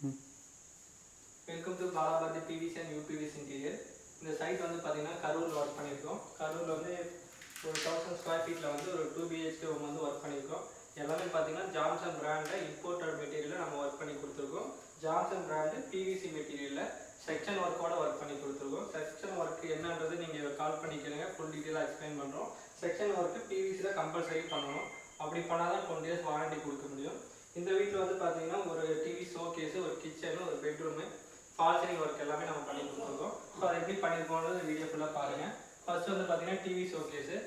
Welcome to Balabharathi PVC and UPVC interior. இந்த side வந்து பார்த்தீங்கன்னா கரூரில் ஒர்க் பண்ணியிருக்கோம். கரூரில் வந்து ஒரு 1000 ஸ்கொயர் ஃபீட்டில் வந்து ஒரு 2 BHK ரூம் வந்து ஒர்க் பண்ணியிருக்கோம். எல்லாமே பார்த்தீங்கன்னா ஜான்சன் பிராண்டில் இம்போர்ட்டட் மெட்டீரியலில் நம்ம ஒர்க் பண்ணி கொடுத்துருக்கோம். ஜான்சன் பிராண்டு பிவிசி மெட்டீரியலில் செக்ஷன் ஒர்க்கோட ஒர்க் பண்ணி கொடுத்துருக்கோம். செக்ஷன் ஒர்க் என்னன்றது நீங்கள் கால் பண்ணி கேளுங்க, ஃபுல் டீட்டெயிலாக எக்ஸ்பிளைன் பண்ணுறோம். செக்ஷன் ஒர்க்கு பிவிசியில் கம்பல்சரி பண்ணணும். அப்படி பண்ணால் தான் 20 years வாரண்டி கொடுக்க முடியும். இந்த வீட்டில் வந்து பார்த்தீங்கன்னா ஒரு டிவி ஷோகேஸு, ஒரு கிச்சனு, ஒரு பெட்ரூமு, ஃபால் சீலிங் ஒர்க் எல்லாமே நம்ம பண்ணி கொடுத்துருக்கோம். ஸோ அதை எப்படி பண்ணியிருக்கோன்றது வீடியோ ஃபுல்லாக பாருங்கள். ஃபர்ஸ்ட் வந்து பார்த்தீங்கன்னா டிவி ஷோகேஸு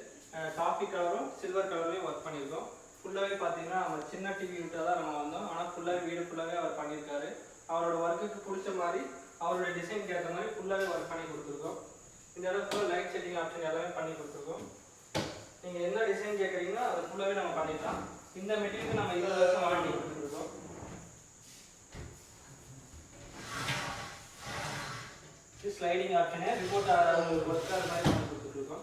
காஃபி கலரும் சில்வர் கலர்லேயும் ஒர்க் பண்ணியிருக்கோம். ஃபுல்லாகவே பார்த்தீங்கன்னா நம்ம சின்ன டிவி விட்டால் தான் நம்ம வந்தோம். ஆனால் ஃபுல்லாகவே வீடு ஃபுல்லாகவே அவர் பண்ணியிருக்காரு. அவரோட ஒர்க்குக்கு பிடிச்ச மாதிரி அவரோட டிசைனுக்கு ஏற்ற மாதிரி ஃபுல்லாகவே ஒர்க் பண்ணி கொடுத்துருக்கோம். இந்த இடம் ஃபுல்லாக லைட் செட்டிங் ஆப்ஷன் எல்லாமே பண்ணி கொடுத்துருக்கோம். நீங்கள் என்ன டிசைன் கேட்குறீங்களோ அது ஃபுல்லாகவே நம்ம பண்ணிக்கலாம். இந்த மெட்டீரியலுக்கு நம்ம 20 வருஷம் வாரண்டி கொடுத்துருக்கோம். ஸ்லைடிங் ஆப்ஷனு ரிமோட் உங்களுக்கு ஒர்க் ஆகிற மாதிரி பண்ணி கொடுத்துருக்கோம்.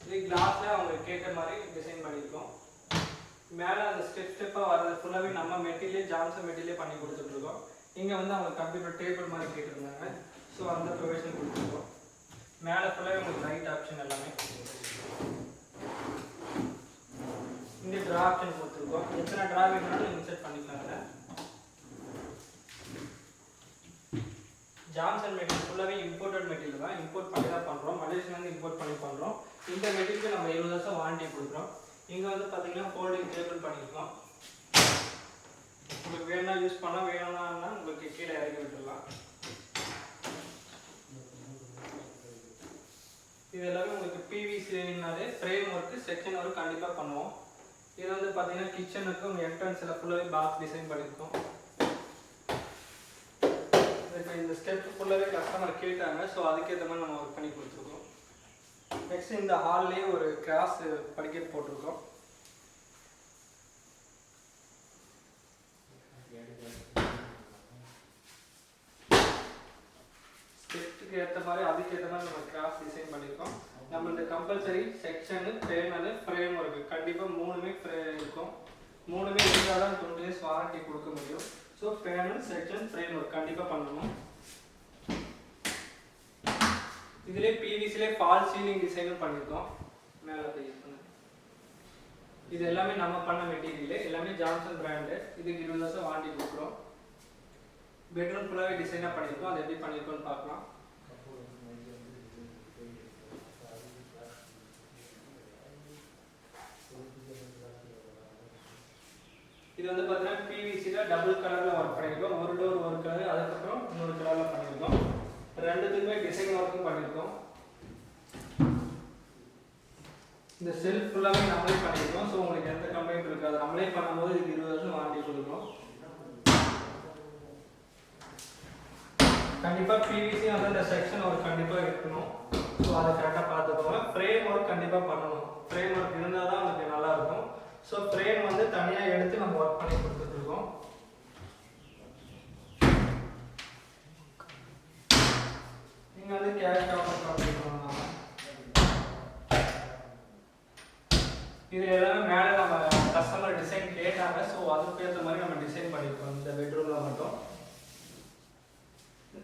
இது கிளாஸில் அவங்க கேட்குற மாதிரி டிசைன் பண்ணியிருக்கோம். மேலே அந்த ஸ்டெப்பாக வர்றது ஃபுல்லாகவே நம்ம மெட்டீரியல் ஜான்சன் மெட்டீரியலே பண்ணி கொடுத்துட்ருக்கோம். இங்கே வந்து அவங்க கம்ப்யூட்டர் டேபிள் மாதிரி கேட்டிருந்தாங்க. ஸோ அந்த ப்ரொவிஷன் கொடுத்துருக்கோம். மேலே ஃபுல்லாகவே உங்களுக்கு லைட் ஆப்ஷன் எல்லாமே. இங்கே ட்ரா ஆப்ஷன் கொடுத்துருக்கோம். எத்தனை ட்ரா வேணும்னாலும் இன்செர்ட் பண்ணிக்கலாங்க. ஜான்சன் மெட்டீரியல் ஃபுல்லாகவே இம்போர்ட்டட் மெட்டீரியல் தான். இம்போர்ட் பண்ணி தான் பண்ணுறோம். மலேசியாவிலேருந்து இம்போர்ட் பண்ணி பண்ணுறோம். இந்த மெட்டீரியலுக்கு நம்ம 20 வருஷம் வாரண்டி கொடுக்குறோம். இங்கே வந்து பார்த்தீங்கன்னா ஃபோல்டிங் டேபிள் பண்ணிக்கலாம். உங்களுக்கு வேணும்னா யூஸ் பண்ணால், வேணும்னா உங்களுக்கு கீழே இறக்கி விட்டுடலாம். இது எல்லாமே உங்களுக்கு பிவிசினாலே ஃப்ரேம் ஒர்க்கு, செக்ஷன் ஒர்க் கண்டிப்பாக பண்ணுவோம். இது வந்து பார்த்தீங்கன்னா கிச்சனுக்கு உங்கள் என்ட்ரன்ஸில் ஃபுல்லாகவே பாக்ஸ் டிசைன் பண்ணியிருக்கோம். இதுக்கு இந்த ஸ்டெப் ஃபுல்லாகவே கஸ்டமர் கேட்டாங்க. ஸோ அதுக்கேற்ற மாதிரி நம்ம ஒர்க் பண்ணி கொடுத்துருக்கோம். நெக்ஸ்ட் இந்த ஹால்லேயே ஒரு கிராஸ் படிக்கட் போட்டிருக்கோம். ஸ்டெப்க்கு ஏற்ற மாதிரி அதுக்கேற்ற மாதிரி நம்ம கிராஸ் டிசைன் பண்ணியிருக்கோம். நம்ம இந்த compulsory section, panel, frame work கண்டிப்பாக மூணுமே இருக்கும். மூணுமே இருந்தால் தான் 20 years வாரண்டி கொடுக்க முடியும். So panel, section, frame work கண்டிப்பாக பண்ணணும். இதிலே பிவிசிலே ஃபால் சீலிங் டிசைனும் பண்ணியிருக்கோம். மேலே போய் யூஸ் பண்ண இது எல்லாமே நம்ம பண்ண மெட்டீரியல், எல்லாமே ஜான்சன் பிராண்டு. இதுக்கு 20 வருஷம் வாரண்டி கொடுக்குறோம். பெட்ரூம் ஃபுல்லாகவே டிசைனாக பண்ணியிருக்கோம். அது எப்படி பண்ணியிருக்கோம்னு பார்க்கலாம். இது வந்து பார்த்தீங்கன்னா பிவிசியில் டபுள் கலரில் ஒர்க் பண்ணியிருக்கோம். ஒரு டோர் ஒரு கலர், அதுக்கப்புறம் இன்னொரு கலரில் பண்ணியிருக்கோம். ரெண்டுத்துக்குமே டிசைன் ஒர்க்கும் பண்ணியிருக்கோம். இந்த செல்ஃப் ஃபுல்லாகவே நம்மளே பண்ணியிருக்கோம். ஸோ உங்களுக்கு எந்த கம்ப்ளைண்ட் இருக்காது. நம்மளே பண்ணும்போது இதுக்கு 20 வருஷம் வாரண்டி கொடுக்குறோம். கண்டிப்பாக பிவிசி வந்து இந்த செக்ஷன் ஒர்க் கண்டிப்பாக இருக்கணும். ஸோ அதை கரெக்டாக பார்த்துக்கோங்க. ஃப்ரேம் ஒர்க் கண்டிப்பாக பண்ணணும். ஃப்ரேம் ஒர்க் இருந்தால் தான் உங்களுக்கு நல்லாயிருக்கும். ஸோ ஃப்ரேம் வந்து தனியாக எடுத்து நம்ம ஒர்க் பண்ணி கொடுத்துட்ருக்கோம். நீங்கள் வந்து கேஷ் ஆஃபர் பண்ணிக்கலாம். இது எல்லாமே மேலே நம்ம கஸ்டமர் டிசைன் கேட்டாங்க. ஸோ அதுக்கு ஏற்ற மாதிரி நம்ம டிசைன் பண்ணியிருக்கோம். இந்த பெட்ரூமில் மட்டும்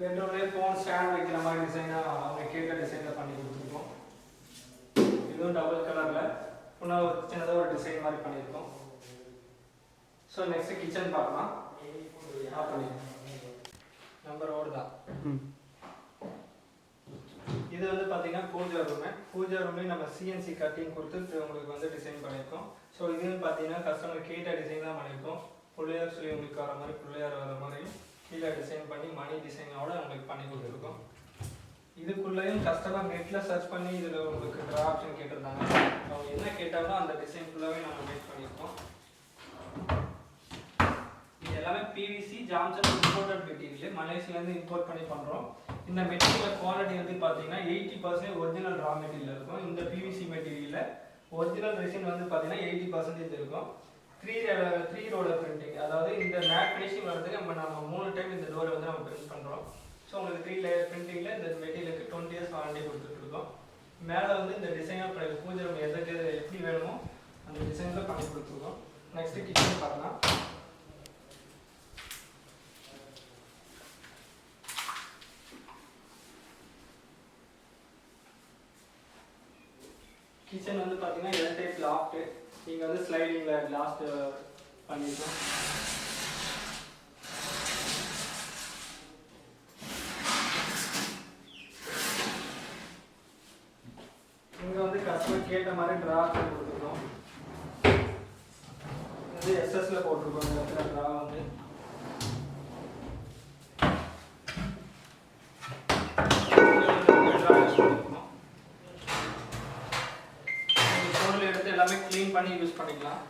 பெட்ரூம்லேயே ஃபோன் ஸ்டாண்ட் வைக்கிற மாதிரி டிசைனாக அவங்க கேட்க டிசைனில் பண்ணி கொடுத்துருக்கோம். இதுவும் டபுள் கலரில் இன்னும் ஒரு சின்னதாக ஒரு டிசைன் மாதிரி பண்ணியிருக்கோம். ஸோ நெக்ஸ்ட்டு கிச்சன் பார்க்கலாம். ஆஃப் பண்ணிடுறோம். நம்பரோடு தான். இது வந்து பார்த்தீங்கன்னா பூஜா ரூமு. பூஜா ரூம்லேயும் நம்ம சிஎன்சி கட்டிங் கொடுத்து உங்களுக்கு வந்து டிசைன் பண்ணியிருக்கோம். ஸோ இதுன்னு பார்த்தீங்கன்னா கஸ்டமர் கேட்ட டிசைன் தான் பண்ணியிருக்கோம். பிள்ளையார் சொல்லி உங்களுக்கு வர மாதிரி, பிள்ளையார் வர மாதிரி கீழே டிசைன் பண்ணி மணி டிசைனோட உங்களுக்கு பண்ணி கொடுத்துருக்கோம். இதுக்குள்ளேயும் கஸ்டமர் நெட்டில் சர்ச் பண்ணி இதில் உங்களுக்கு ட்ரா ஆப்ஷன் கேட்டிருந்தாங்க. அவங்க என்ன கேட்டாலும் அந்த டிசைன் ஃபுல்லாகவே நம்ம மேக் பண்ணியிருக்கோம். இது எல்லாமே பிவிசி ஜான்சன் இம்போர்ட்டட் மெட்டீரியல், மலேசியாவிலேருந்து இம்போர்ட் பண்ணி பண்ணுறோம். இந்த மெட்டீரியல் குவாலிட்டி வந்து பார்த்தீங்கன்னா 80% ஒரிஜினல் ரா மெட்டீரியல் இருக்கும். இந்த பிவிசி மெட்டீரியலில் ஒரிஜினல் ரெசின் வந்து பார்த்தீங்கன்னா 80% இருக்கும். 3 ரோலர் பிரிண்டிங், அதாவது இந்த மேட் ஃபினிஷிங் வரதுக்கு நம்ம 3 டைம் இந்த டோரை வந்து நம்ம பிரிண்ட் பண்ணுறோம். ஸோ உங்களுக்கு 3 லேயர் பிரிண்டிங்கில் இந்த மெட்டீரியலுக்கு 20 years வாரண்டி கொடுத்துட்ருக்கோம். மேலே வந்து இந்த டிசைனாக பூஜை ரூம் எதுக்கு எப்படி வேணுமோ நெக்ஸ்ட் கிச்சன் பார்க்கலாம். கிச்சன் வந்து பார்த்தீங்கன்னா எல் டைப் லாஃப்ட். இங்கே வந்து ஸ்லைடிங்கில் லாஸ்ட் பண்ணியிருக்கோம். இங்கே வந்து கஸ்டமர் கேட்ட மாதிரி ட்ரா கொடுத்துருக்கோம். இது எஸ்எஸ்ல போட்டிருக்கோம். இந்த இடத்துல ட்ரா வந்து பொருள் எடுத்து எல்லாமே க்ளீன் பண்ணி யூஸ் பண்ணிக்கலாம்.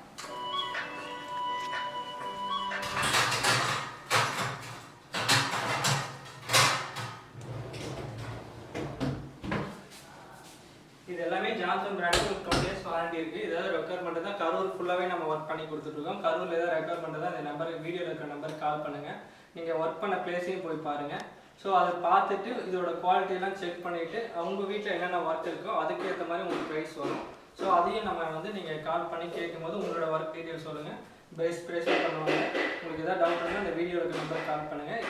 இது எல்லாமே ஜான்சன் பிராண்ட் 20 இயர்ஸ் வாரண்டி இருக்குது. ஏதாவது ரெக்யர்மெண்ட் தான் கரூர் ஃபுல்லாகவே நம்ம ஒர்க் பண்ணி கொடுத்துட்ருக்கோம். கரூரில் ஏதாவது ரெக்யர்மெண்ட் தான் இந்த நம்பருக்கு வீடியோவில் இருக்கிற நம்பருக்கு கால் பண்ணுங்கள். நீங்கள் ஒர்க் பண்ண பிளேஸையும் போய் பாருங்கள். ஸோ அதை பார்த்துட்டு இதோட குவாலிட்டியெல்லாம் செக் பண்ணிவிட்டு அவங்க வீட்டில் என்னென்ன ஒர்க் இருக்கோ அதுக்கு ஏற்ற மாதிரி உங்களுக்கு ப்ரைஸ் வரும். ஸோ அதையும் நம்ம வந்து நீங்கள் கால் பண்ணி கேட்கும்போது உங்களோட ஒர்க் டீட்டெயில் சொல்லுங்கள். ப்ரைஸும் பண்ணுவாங்க. உங்களுக்கு எதாவது டவுட் இருந்தால் இந்த வீடியோவில் இருக்கிற நம்பருக்கு கால் பண்ணுங்கள்.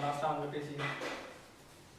லாஸ்ட்டாக அவங்க பேசிக்கலாம்.